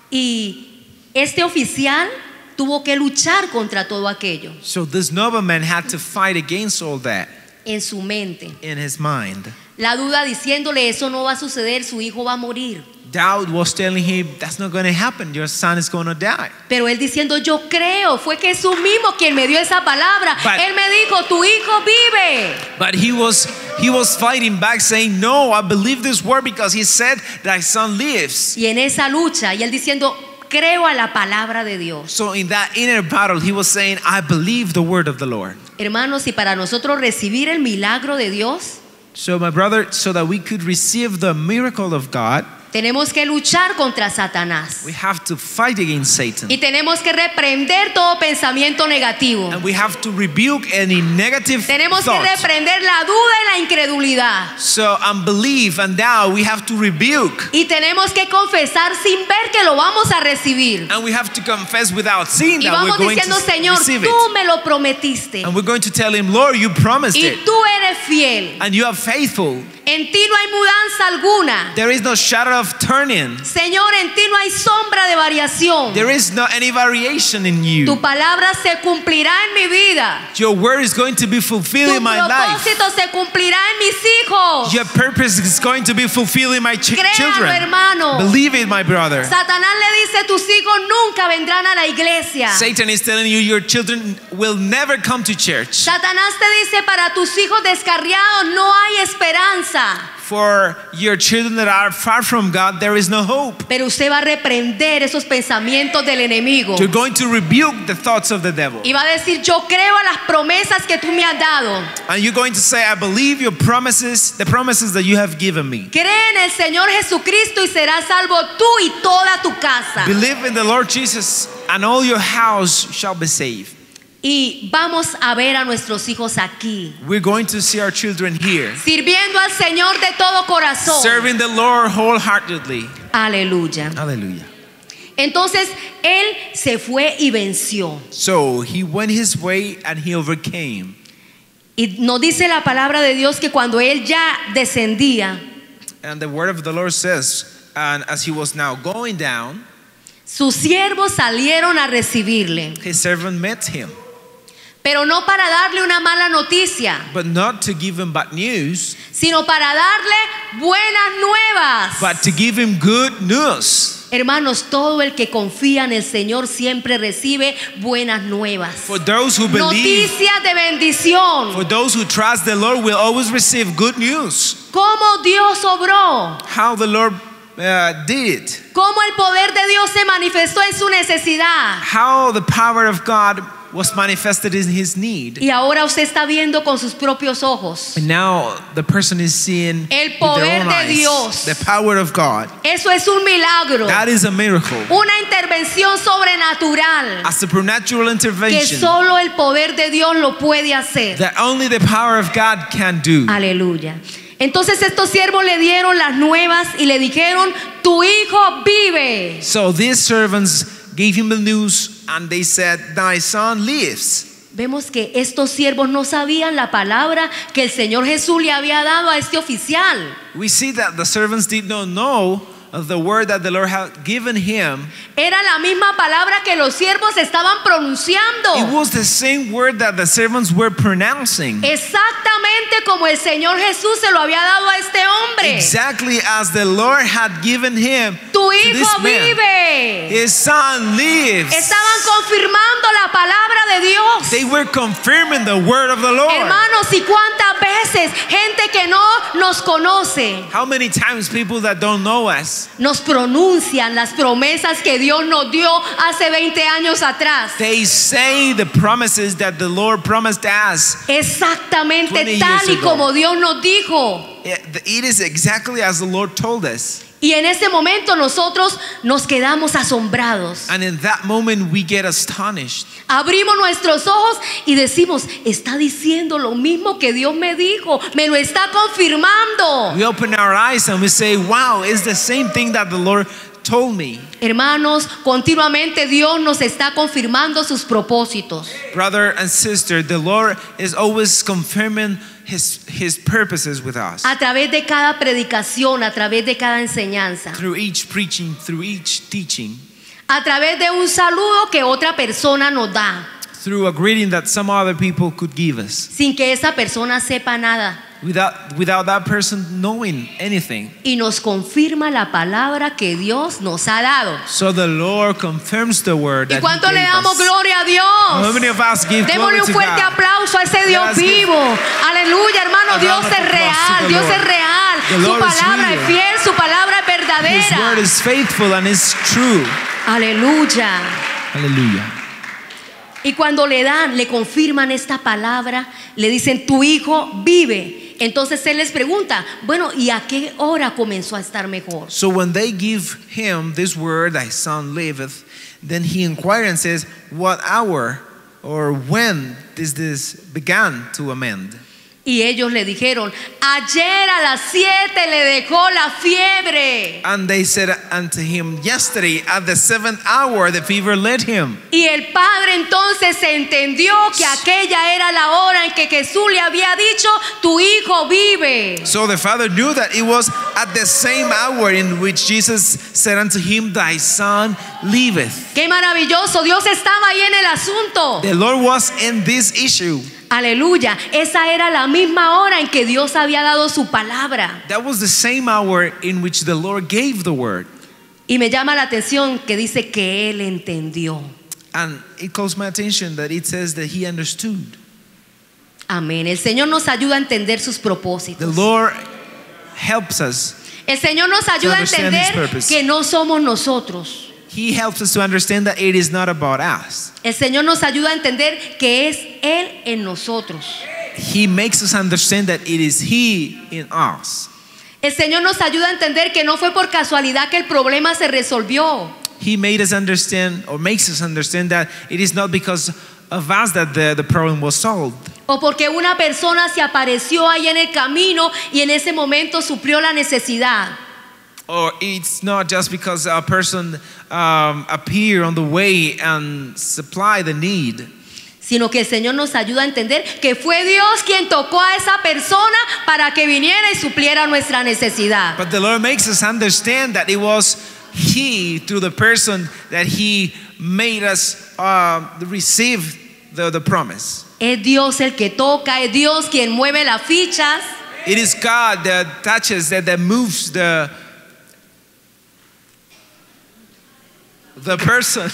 Speaker 1: Y este oficial tuvo que luchar contra todo aquello
Speaker 2: So this nobleman had to fight against all that
Speaker 1: en su mente.
Speaker 2: in his mind.
Speaker 1: La duda diciéndole, eso no va a suceder, su hijo va a morir.
Speaker 2: Doubt was telling him, that's not going to happen, your son is going to die.
Speaker 1: Pero él diciendo, yo creo, fue Jesús mismo quien me dio esa palabra.
Speaker 2: But-
Speaker 1: Él me dijo, tu hijo vive.
Speaker 2: But he was fighting back, saying, no, I believe this word because he said, thy son lives.
Speaker 1: Y en esa lucha, y él diciendo, creo a la palabra de Dios.
Speaker 2: So in that inner battle, he was saying, I believe the word of the Lord.
Speaker 1: Hermanos, y para nosotros recibir el milagro de Dios,
Speaker 2: So my brother, so that we could receive the miracle of God,
Speaker 1: tenemos que luchar contra Satanás.
Speaker 2: we have to fight against Satan.
Speaker 1: Y tenemos que reprender todo pensamiento negativo.
Speaker 2: And we have to rebuke any negative
Speaker 1: Tenemos que
Speaker 2: thoughts.
Speaker 1: reprender la duda y la incredulidad.
Speaker 2: So unbelief and doubt we have to rebuke.
Speaker 1: Y tenemos que confesar sin ver que lo vamos a recibir.
Speaker 2: And we have to confess without seeing
Speaker 1: Y
Speaker 2: that
Speaker 1: vamos
Speaker 2: we're going
Speaker 1: diciendo,
Speaker 2: to
Speaker 1: Señor,
Speaker 2: receive
Speaker 1: tú
Speaker 2: it.
Speaker 1: me lo prometiste.
Speaker 2: And we're going to tell him, Lord, you promised
Speaker 1: Y
Speaker 2: it.
Speaker 1: tú eres fiel.
Speaker 2: And you are faithful.
Speaker 1: En ti no hay mudanza alguna.
Speaker 2: There is no shadow of turning.
Speaker 1: Señor, en ti no hay sombra de variación.
Speaker 2: There is no any variation in you.
Speaker 1: Tu palabra se cumplirá en mi vida.
Speaker 2: Your word is going to be fulfilled
Speaker 1: Tu
Speaker 2: in my life.
Speaker 1: propósito se cumplirá en mis hijos.
Speaker 2: Your purpose is going to be fulfilled in my
Speaker 1: Créalo,
Speaker 2: children.
Speaker 1: hermano.
Speaker 2: Believe it, my brother.
Speaker 1: Satanás le dice, tus hijos nunca vendrán a la iglesia.
Speaker 2: Satan is telling you your children will never come to church.
Speaker 1: Satanás te dice, para tus hijos descarriados no hay esperanza.
Speaker 2: For your children that are far from God, there is no hope.
Speaker 1: Pero usted va a reprender esos pensamientos del enemigo.
Speaker 2: You're going to rebuke the thoughts of the devil.
Speaker 1: Y va a decir, yo creo a las promesas que tú me has dado.
Speaker 2: And you're going to say, I believe your promises, the promises that you have given me.
Speaker 1: Cree en el Señor Jesucristo y serás salvo tú y toda tu casa.
Speaker 2: Believe in the Lord Jesus, and all your house shall be saved.
Speaker 1: Y vamos a ver a nuestros hijos aquí,
Speaker 2: We're going to see our children here,
Speaker 1: sirviendo al Señor de todo corazón.
Speaker 2: serving the Lord wholeheartedly.
Speaker 1: Aleluya.
Speaker 2: Hallelujah.
Speaker 1: Entonces él se fue y venció.
Speaker 2: So he went his way and he overcame.
Speaker 1: Y nos dice la palabra de Dios que cuando él ya descendía,
Speaker 2: And the word of the Lord says, and as he was now going down,
Speaker 1: sus siervos salieron a recibirle,
Speaker 2: his servant met him,
Speaker 1: pero no para darle una mala noticia,
Speaker 2: but not to give him bad news,
Speaker 1: sino para darle buenas nuevas.
Speaker 2: but to give him good news.
Speaker 1: Hermanos, todo el que confía en el Señor siempre recibe buenas nuevas.
Speaker 2: For those who believe,
Speaker 1: Noticias de bendición.
Speaker 2: for those who trust the Lord will always receive good news.
Speaker 1: Cómo Dios obró.
Speaker 2: How the Lord did it.
Speaker 1: Cómo el poder de Dios se manifestó en su necesidad.
Speaker 2: How the power of God was manifested in his need.
Speaker 1: Y ahora usted está viendo con sus propios ojos.
Speaker 2: And now the person is seeing
Speaker 1: El
Speaker 2: with
Speaker 1: poder
Speaker 2: their own
Speaker 1: de
Speaker 2: eyes
Speaker 1: Dios.
Speaker 2: the power of God.
Speaker 1: Eso es un milagro.
Speaker 2: That is a miracle.
Speaker 1: Una intervención sobrenatural
Speaker 2: A supernatural
Speaker 1: que
Speaker 2: intervention
Speaker 1: solo el poder de Dios lo puede hacer.
Speaker 2: that only the power of God can do.
Speaker 1: Aleluya. Entonces estos siervos le dieron las nuevas y le dijeron, tu hijo vive.
Speaker 2: So these servants gave him the news and they said, thy son lives.
Speaker 1: Vemos que estos siervos no sabían la palabra que el Señor Jesús le había dado a este oficial.
Speaker 2: We see that the servants did not know of the word that the Lord had given him.
Speaker 1: Era la misma palabra que los siervos estaban pronunciando.
Speaker 2: It was the same word that the servants were pronouncing.
Speaker 1: Exactamente como el Señor Jesús se lo había dado a este hombre.
Speaker 2: Exactly as the Lord had given him
Speaker 1: Tu
Speaker 2: to this
Speaker 1: hijo
Speaker 2: man.
Speaker 1: vive.
Speaker 2: His son lives.
Speaker 1: Estaban confirmando la palabra de Dios.
Speaker 2: They were confirming the word of the Lord.
Speaker 1: Hermanos, ¿y cuántas veces gente que no nos conoce
Speaker 2: How many times people that don't know us,
Speaker 1: nos pronuncian las promesas que Dios nos dio hace 20 años atrás?
Speaker 2: they say the promises that the Lord promised us.
Speaker 1: Exactamente
Speaker 2: 20
Speaker 1: tal
Speaker 2: years
Speaker 1: y
Speaker 2: ago.
Speaker 1: como Dios nos dijo.
Speaker 2: It is exactly as the Lord told us.
Speaker 1: Y en ese momento nosotros nos quedamos asombrados.
Speaker 2: And in that moment we get astonished.
Speaker 1: Abrimos nuestros ojos y decimos, está diciendo lo mismo que Dios me dijo, me lo está confirmando.
Speaker 2: We open our eyes and we say, wow, it's the same thing that the Lord told me.
Speaker 1: Hermanos, continuamente Dios nos está confirmando sus propósitos.
Speaker 2: Brother and sister, the Lord is always confirming his purposes with us.
Speaker 1: A través de cada predicación, a través de cada enseñanza,
Speaker 2: Through each preaching, through each teaching,
Speaker 1: a través de un saludo que otra persona nos da,
Speaker 2: through a greeting that some other people could give us,
Speaker 1: sin que esa persona sepa nada.
Speaker 2: without that person knowing anything.
Speaker 1: Y nos confirma la palabra que Dios nos ha dado.
Speaker 2: So the Lord confirms the word
Speaker 1: ¿Y
Speaker 2: that
Speaker 1: cuánto
Speaker 2: He
Speaker 1: le
Speaker 2: gave
Speaker 1: damos
Speaker 2: us.
Speaker 1: gloria a
Speaker 2: How many
Speaker 1: Dios?
Speaker 2: of us give glory
Speaker 1: Démosle un
Speaker 2: to
Speaker 1: fuerte
Speaker 2: God?
Speaker 1: aplauso a ese Dios
Speaker 2: Let us give
Speaker 1: vivo. Aleluya, hermano.
Speaker 2: a
Speaker 1: Dios
Speaker 2: round of
Speaker 1: es
Speaker 2: applause to
Speaker 1: real.
Speaker 2: the
Speaker 1: Dios
Speaker 2: Lord.
Speaker 1: es real.
Speaker 2: The
Speaker 1: Su
Speaker 2: Lord is
Speaker 1: palabra
Speaker 2: real.
Speaker 1: es fiel. Su palabra es
Speaker 2: His word
Speaker 1: verdadera.
Speaker 2: is faithful and is true.
Speaker 1: Aleluya.
Speaker 2: Hallelujah.
Speaker 1: Y cuando le confirman esta palabra, le dicen, tu hijo vive. Entonces él les pregunta, bueno, ¿y a qué hora comenzó a estar mejor?
Speaker 2: So when they give him this word, thy son liveth, then he inquired and says, what hour or when is this began to amend?
Speaker 1: Y ellos le dijeron, ayer a las 7 le dejó la fiebre.
Speaker 2: And they said unto him, yesterday at the 7th hour the fever led him.
Speaker 1: Y el padre entonces entendió que aquella era la hora en que Jesús le había dicho, tu hijo vive.
Speaker 2: So the father knew that it was at the same hour in which Jesus said unto him, thy son liveth.
Speaker 1: Qué maravilloso, Dios estaba ahí en el asunto.
Speaker 2: The Lord was in this issue.
Speaker 1: Aleluya, esa era la misma hora en que Dios había dado su palabra.
Speaker 2: That was the same hour in which the Lord gave the word.
Speaker 1: Y me llama la atención que dice que él entendió.
Speaker 2: And it calls my attention that it says that he understood.
Speaker 1: Amén. El Señor nos ayuda a entender sus
Speaker 2: The
Speaker 1: propósitos.
Speaker 2: Lord helps us.
Speaker 1: El Señor nos ayuda a
Speaker 2: understand His
Speaker 1: entender
Speaker 2: purpose.
Speaker 1: que no somos nosotros.
Speaker 2: He helps us to understand that it is not about us.
Speaker 1: El Señor nos ayuda a entender que es Él en nosotros.
Speaker 2: He makes us understand that it is He in us.
Speaker 1: El Señor nos ayuda a entender que no fue por casualidad que el problema se resolvió.
Speaker 2: He made us understand, or makes us understand, that it is not because of us that the problem was solved.
Speaker 1: O porque una persona se apareció ahí en el camino y en ese momento suplió la necesidad.
Speaker 2: Or it's not just because a person appeared on the way and supplied the need.
Speaker 1: Sino que el Señor nos ayuda a entender que fue Dios quien tocó a esa persona para que viniera y supliera nuestra necesidad.
Speaker 2: But the Lord makes us understand that it was He, through the person, that He made us receive the promise.
Speaker 1: Es Dios el que toca, es Dios quien mueve las fichas.
Speaker 2: It is God that touches, that moves the person,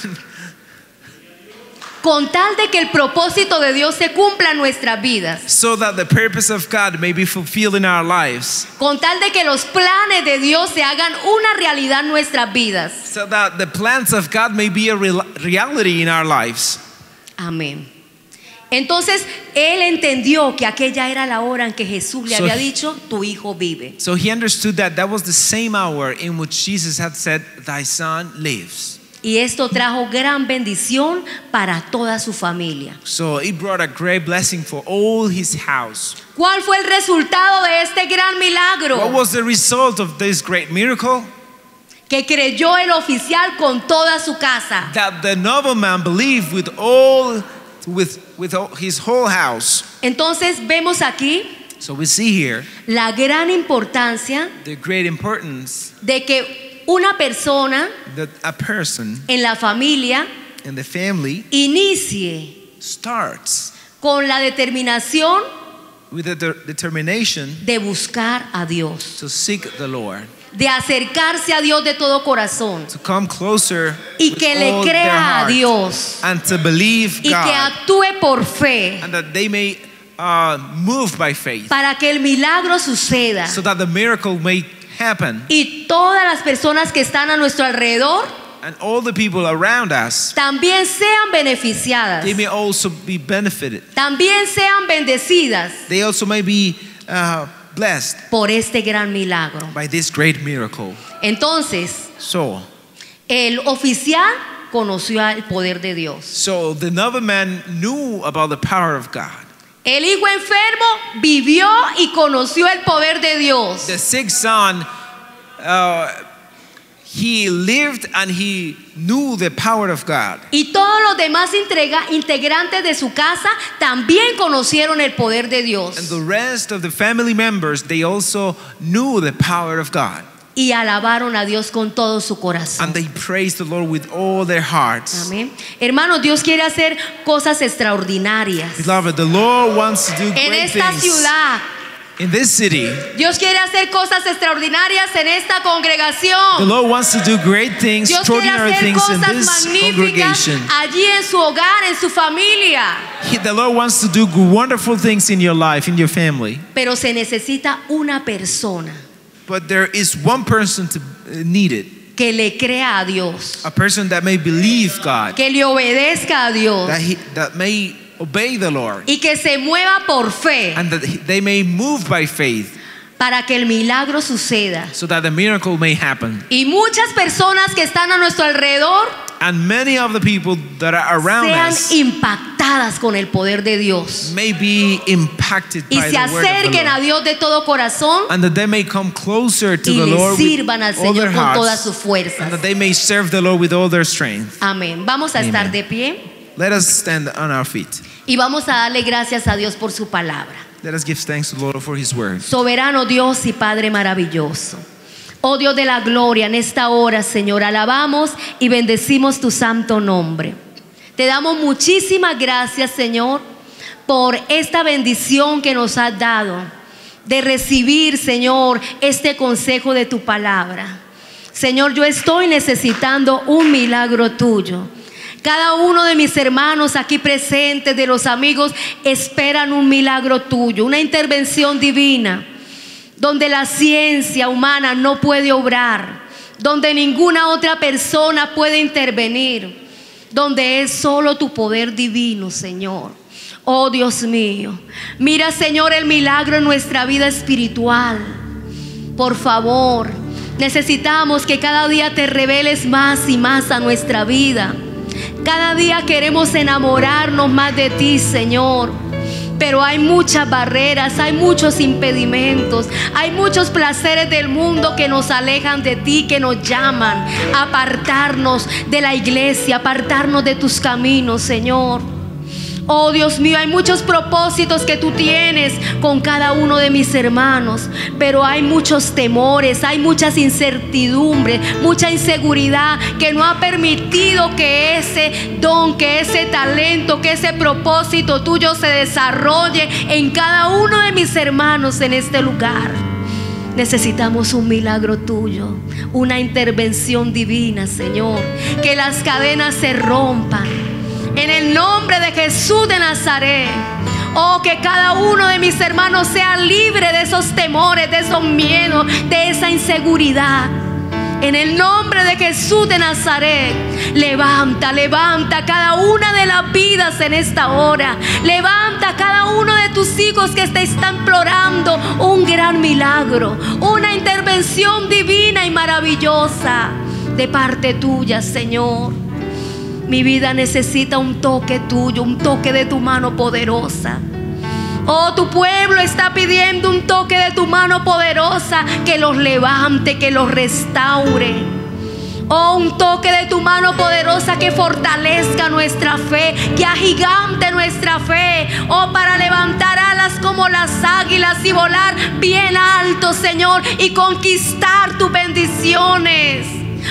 Speaker 1: Con tal de que el propósito de Dios se cumpla en nuestras vidas.
Speaker 2: so that the purpose of God may be fulfilled in our lives,
Speaker 1: Con tal de que los planes de Dios se hagan una realidad en nuestras vidas.
Speaker 2: so that the plans of God may be a reality in our lives.
Speaker 1: Amén. Entonces él entendió que aquella era la hora en que Jesús le
Speaker 2: So
Speaker 1: había
Speaker 2: he-
Speaker 1: dicho, tu hijo vive.
Speaker 2: So he understood that that was the same hour in which Jesus had said, thy son lives.
Speaker 1: Y esto trajo gran bendición para toda su familia.
Speaker 2: So it brought a great blessing for all his house.
Speaker 1: ¿Cuál fue el resultado de este gran milagro?
Speaker 2: What was the result of this great miracle?
Speaker 1: Que creyó el oficial con toda su casa.
Speaker 2: That the nobleman believed with all his whole house.
Speaker 1: Entonces vemos aquí
Speaker 2: So we see here
Speaker 1: la gran importancia
Speaker 2: the great importance
Speaker 1: de que una persona
Speaker 2: that a person
Speaker 1: en la familia
Speaker 2: in the family
Speaker 1: inicie
Speaker 2: starts
Speaker 1: con la determinación
Speaker 2: with the determination
Speaker 1: de buscar a Dios,
Speaker 2: to seek the Lord,
Speaker 1: de acercarse a Dios de todo corazón
Speaker 2: to come closer
Speaker 1: y
Speaker 2: with
Speaker 1: que
Speaker 2: all
Speaker 1: le
Speaker 2: their
Speaker 1: crea a
Speaker 2: heart,
Speaker 1: Dios
Speaker 2: and to believe
Speaker 1: y que
Speaker 2: God,
Speaker 1: actúe por fe
Speaker 2: and that they may move by faith,
Speaker 1: para que el milagro suceda
Speaker 2: so that the miracle may happen,
Speaker 1: y todas las personas que están a nuestro alrededor
Speaker 2: and all the people around us,
Speaker 1: también sean beneficiadas,
Speaker 2: they may also be benefited.
Speaker 1: también sean bendecidas.
Speaker 2: They also may be blessed
Speaker 1: por este gran milagro.
Speaker 2: by this great miracle.
Speaker 1: Entonces,
Speaker 2: So
Speaker 1: el oficial conoció el poder de Dios.
Speaker 2: the nobleman knew about the power of God.
Speaker 1: El hijo enfermo vivió y conoció el poder de Dios.
Speaker 2: The sick son, he lived and he knew the power of God.
Speaker 1: Y todos los demás integrantes de su casa también conocieron el poder de Dios.
Speaker 2: And the rest of the family members, they also knew the power of God.
Speaker 1: Y alabaron a Dios con todo su corazón.
Speaker 2: And they praised the Lord with all their hearts.
Speaker 1: Amén. Hermanos, Dios quiere hacer cosas extraordinarias
Speaker 2: Beloved, the Lord wants to do
Speaker 1: en
Speaker 2: great
Speaker 1: esta
Speaker 2: things
Speaker 1: ciudad.
Speaker 2: in this city.
Speaker 1: Dios quiere hacer cosas extraordinarias en esta
Speaker 2: The
Speaker 1: congregación.
Speaker 2: Lord wants to do great things,
Speaker 1: Dios quiere
Speaker 2: extraordinary
Speaker 1: hacer
Speaker 2: things in
Speaker 1: cosas
Speaker 2: this
Speaker 1: magníficas
Speaker 2: congregation.
Speaker 1: allí en su hogar, en su familia.
Speaker 2: The Lord wants to do wonderful things in your life, in your family.
Speaker 1: Pero se necesita una persona
Speaker 2: But there is one person needed.
Speaker 1: que le crea a Dios,
Speaker 2: A person that may believe God,
Speaker 1: que le obedezca a Dios
Speaker 2: that may obey the Lord,
Speaker 1: y que se mueva por fe
Speaker 2: and that they may move by faith
Speaker 1: para que el milagro suceda.
Speaker 2: so that the miracle may happen.
Speaker 1: Y muchas personas que están a nuestro alrededor
Speaker 2: And many of the people that are around
Speaker 1: sean
Speaker 2: us
Speaker 1: impactadas con el poder de Dios
Speaker 2: may be impacted
Speaker 1: y
Speaker 2: by
Speaker 1: se
Speaker 2: the word of the
Speaker 1: acerquen a
Speaker 2: Lord,
Speaker 1: Dios de todo corazón
Speaker 2: and that they may come closer to
Speaker 1: y
Speaker 2: the
Speaker 1: le
Speaker 2: Lord
Speaker 1: sirvan al
Speaker 2: with all their
Speaker 1: Señor con todas
Speaker 2: hearts,
Speaker 1: sus fuerzas.
Speaker 2: and that they may serve the Lord with all their strength.
Speaker 1: Amén. Vamos a
Speaker 2: Amen.
Speaker 1: estar de pie
Speaker 2: Let us stand on our feet.
Speaker 1: y vamos a darle gracias a Dios por su palabra.
Speaker 2: Let us give thanks to the Lord for His word.
Speaker 1: Soberano Dios y Padre maravilloso. Oh Dios de la gloria, en esta hora, Señor, alabamos y bendecimos tu santo nombre. Te damos muchísimas gracias, Señor, por esta bendición que nos has dado de recibir, Señor, este consejo de tu palabra. Señor, yo estoy necesitando un milagro tuyo. Cada uno de mis hermanos aquí presentes, de los amigos, esperan un milagro tuyo, una intervención divina, donde la ciencia humana no puede obrar, donde ninguna otra persona puede intervenir, donde es solo tu poder divino, Señor. Oh Dios mío, mira, Señor, el milagro en nuestra vida espiritual. Por favor, necesitamos que cada día te reveles más y más a nuestra vida. Cada día queremos enamorarnos más de ti, Señor. Pero hay muchas barreras, hay muchos impedimentos, hay muchos placeres del mundo que nos alejan de ti, que nos llaman a apartarnos de la iglesia, apartarnos de tus caminos, Señor. Oh Dios mío, hay muchos propósitos que tú tienes con cada uno de mis hermanos, pero hay muchos temores, hay muchas incertidumbres, mucha inseguridad que no ha permitido que ese don, que ese talento, que ese propósito tuyo se desarrolle en cada uno de mis hermanos en este lugar. Necesitamos un milagro tuyo, una intervención divina, Señor, que las cadenas se rompan. En el nombre de Jesús de Nazaret. Oh, que cada uno de mis hermanos sea libre de esos temores, de esos miedos, de esa inseguridad. En el nombre de Jesús de Nazaret, levanta, levanta cada una de las vidas en esta hora. Levanta cada uno de tus hijos que te están implorando un gran milagro, una intervención divina y maravillosa de parte tuya, Señor. Mi vida necesita un toque tuyo, un toque de tu mano poderosa. Oh, tu pueblo está pidiendo un toque de tu mano poderosa que los levante, que los restaure. Oh, un toque de tu mano poderosa que fortalezca nuestra fe, que agigante nuestra fe. Oh, para levantar alas como las águilas y volar bien alto, Señor, y conquistar tus bendiciones.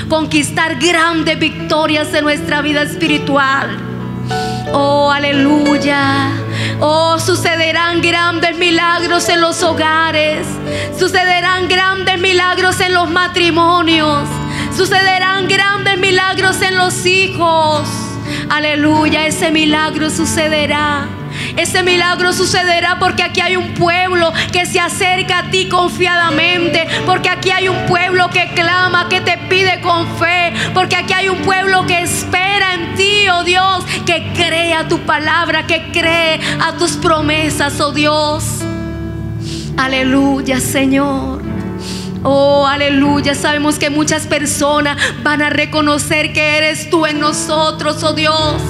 Speaker 1: Conquistar grandes victorias en nuestra vida espiritual. Oh, aleluya. Oh, sucederán grandes milagros en los hogares. Sucederán grandes milagros en los matrimonios. Sucederán grandes milagros en los hijos. Aleluya, ese milagro sucederá. Ese milagro sucederá porque aquí hay un pueblo que se acerca a ti confiadamente, porque aquí hay un pueblo que clama, que te pide con fe, porque aquí hay un pueblo que espera en ti, oh Dios, que cree a tu palabra, que cree a tus promesas, oh Dios. Aleluya, Señor. Oh, aleluya. Sabemos que muchas personas van a reconocer que eres tú en nosotros, oh Dios.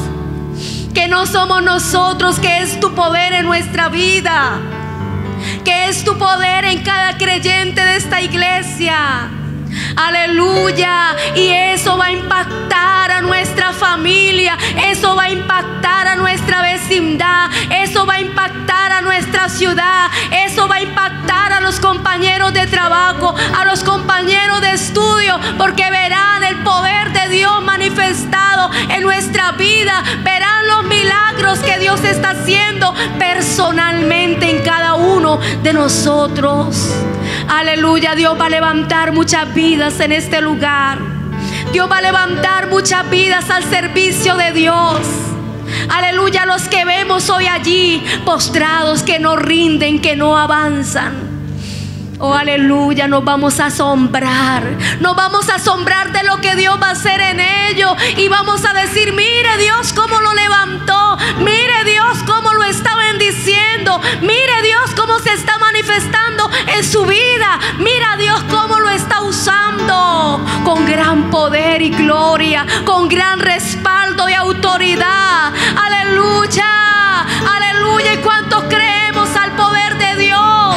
Speaker 1: Que no somos nosotros, que es tu poder en nuestra vida, que es tu poder en cada creyente de esta iglesia. Aleluya. Y eso va a impactar a nuestra familia, eso va a impactar a nuestra vecindad, eso va a impactar a nuestra ciudad, eso va a impactar a los compañeros de trabajo, a los compañeros de estudio, porque verán el poder de Dios manifestado en nuestra vida, verán los milagros que Dios está haciendo personalmente en cada uno de nosotros. Aleluya. Dios va a levantar muchas vidas en este lugar. Dios va a levantar muchas vidas al servicio de Dios. Aleluya. Los que vemos hoy allí postrados, que no rinden, que no avanzan. Oh, aleluya. Nos vamos a asombrar. Nos vamos a asombrar de lo que Dios va a hacer en ellos. Y vamos a decir: mire Dios cómo lo levantó. Mire Dios cómo lo está bendiciendo. Mire Dios cómo se está manifestando en su vida. Mira Dios cómo lo está usando con gran poder y gloria, con gran respaldo y autoridad. Aleluya. Aleluya. ¿Y cuántos creemos al poder de Dios?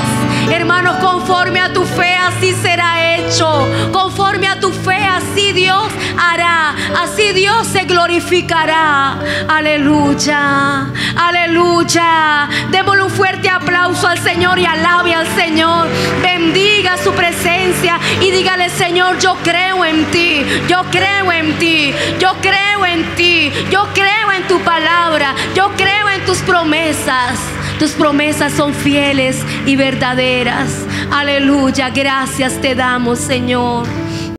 Speaker 1: Hermanos, conforme a tu fe así será hecho. Conforme a tu fe así Dios hará. Así Dios se glorificará. Aleluya. Aleluya. Démosle un fuerte aplauso al Señor y alabe al Señor. Bendiga su presencia y dígale: Señor, yo creo en ti. Yo creo en ti. Yo creo en ti. Yo creo en tu palabra. Yo creo en tus promesas. Tus promesas son fieles y verdaderas. Aleluya. Gracias te damos, Señor.